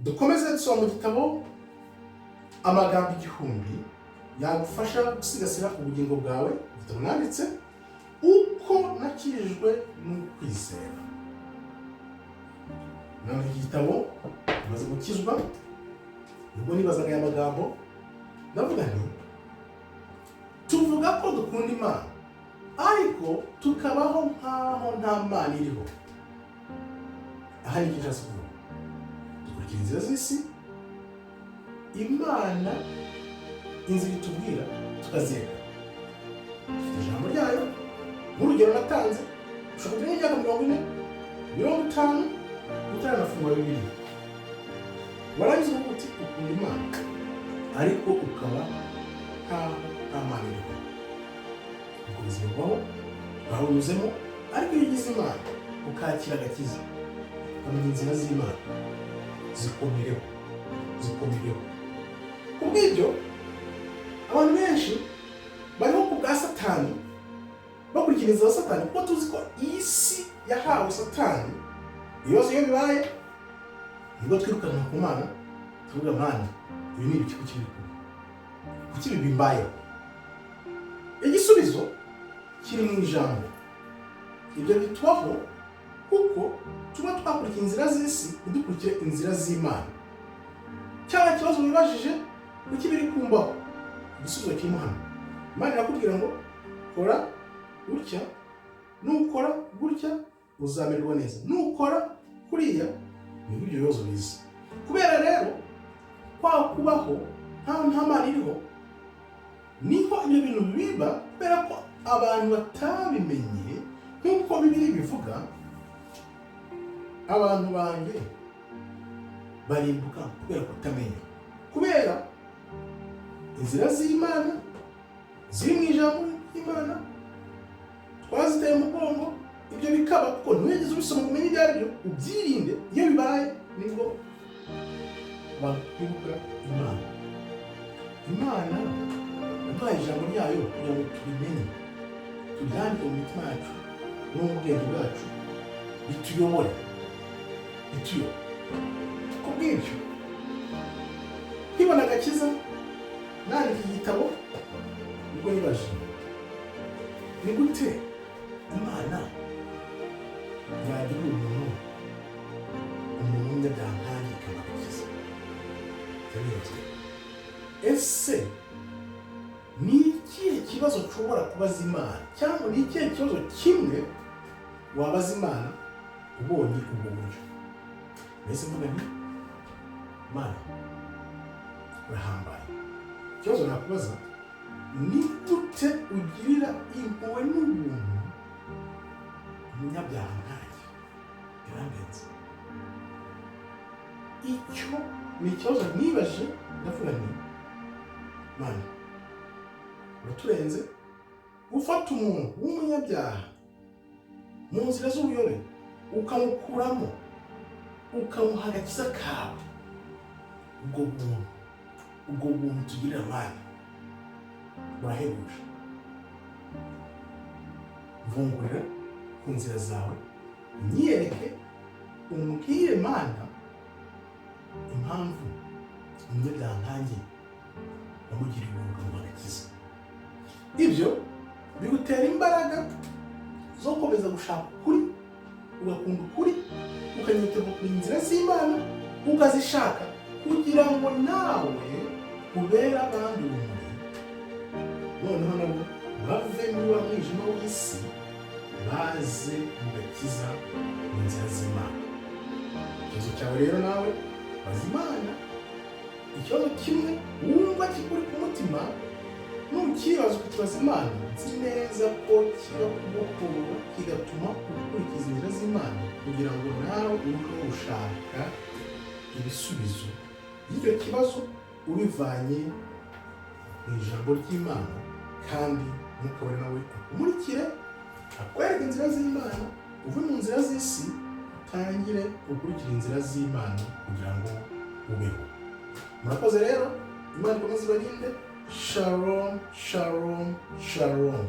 dukomeze dusoma mu gitabo amagambo igihumbi yagufasha gusigasira ubugingo bwawe. Igitabo nanditse uko nakirijwe n'ukwizera. None iki gitabo maze gukizwa, ubwo nibazaga aya magambo ndavuga nti tuvuga ko dukunda Imana ariko tukabaho nkaho nta Mana iriho. Aha ni igice cy'ubu dukurikira inzira z'isi, Imana inzira itubwira tukazeka. Dufite ijambo ryayo nk'urugero natanze, ushobora kugira imyaka 40, 50 utaranafunga Bibiliya, warangiza uvuga uti ukunda Imana ariko ukaba nkaho nta Mana iriho. Ubuzima bwawe bawunyuzemo, ariko iyo ugize Imana ukakira agakiza ukamenya inzira z'Imana zikomereho. Kubw'ibyo abantu benshi bariho ku bwa satani, bakurikira inzira za satani, kuko tuzi ko iyi si yahawe satani. Ibibazo iyo bibaye nibwo twirukanka ku Mana tuvuga Mana ibi ni ibiki kuki bimbayeho. Igisubizo kiri mu ijambo. Ibyo bitubaho kuko tuba twakurikiye inzira z'isi ntidukurikire inzira z'Imana. Cyangwa ikibazo wibajije kuki biri kumbaho, igisubizo kirimo hano. Imana irakubwira ngo kora gutya, nukora gutya uzamererwa neza, nukora kuriya nibwo ibyo bibazo biza. Kubera rero kwa kubaho nta Mana iriho, niho ibyo bintu biba, kubera ko abantu batabimenye. Nk'uko Bibiliya bivuga, abantu banjye barimbuka kubera kutamenya. Kubera inzira z'Imana ziri mu ijambo ry'Imana twaziteye umugongo, ibyo bikaba kuko ntuwigeze ubisoma kumenya ibyo ari byo, ubyirinde. Iyo bibaye nibwo bakwibuka Imana. Imana yaduhaye ijambo ryayo kugira ngo tubimenye, turyandike mu mitima yacu no mu bwenge bwacu, bituyobore. Kubw'ibyo nkibona agakiza nandika iki gitabo, nibwo nibaje ni gute Imana yagira umuntu w'umunyabyaha nkanjye ikaba agakiza. Ese ni ikihe kibazo nshobora kubaza Imana, cyangwa ni ikihe kibazo kimwe wabaza Imana ubonye ubwo buryo? Mbese mvuga nti Mana urahambaye. Ikibazo nakubaza ni gute ugirira impuhwe n'ubuntu umunyabyaha nkanjye? Birandenze. Icyo ni ikibazo nibaje, ndavuga nti Mana uraturenze gufata umuntu w'umunyabyaha mu nzira z'ubuyobe ukamukuramo ukamuha agakiza kawe. ubwo buntu tugirira Mana burahebuje. Mvungurira ku nzira zawe, unyereke, umbwire Mana impamvu umunyabyaha nkanjye wamugiriye ubuntu ukamuha agakiza. Ibyo bigutera imbaraga zo gukomeza gushaka ukuri, ugakunda ukuri, ukanyoterwa ku nzira z'Imana, ukazishaka kugira ngo nawe ubere abandi urumuri, noneho nabo bave muri wa mwijima w'isi baze mu gakiza mu nzira z'Imana. Ikibazo cyawe rero nawe baza Imana, ikibazo kimwe wumva kikuri ku mutima, nukibaza ukibaza Imana, nzi neza ko kiba kugukurura kigatuma ukurikiza inzira z'Imana, kugira ngo nawe urusheho gushaka ibisubizo y'icyo kibazo ubivanye mu ijambo ry'Imana, kandi Nukubera nawe akumurikire, akwereka inzira z'Imana, uve mu nzira z'isi utangire ukurikira inzira z'Imana kugira ngo ubeho. Murakoze rero, Imana ikomeze ibarinde. Shalom, shalom, shalom.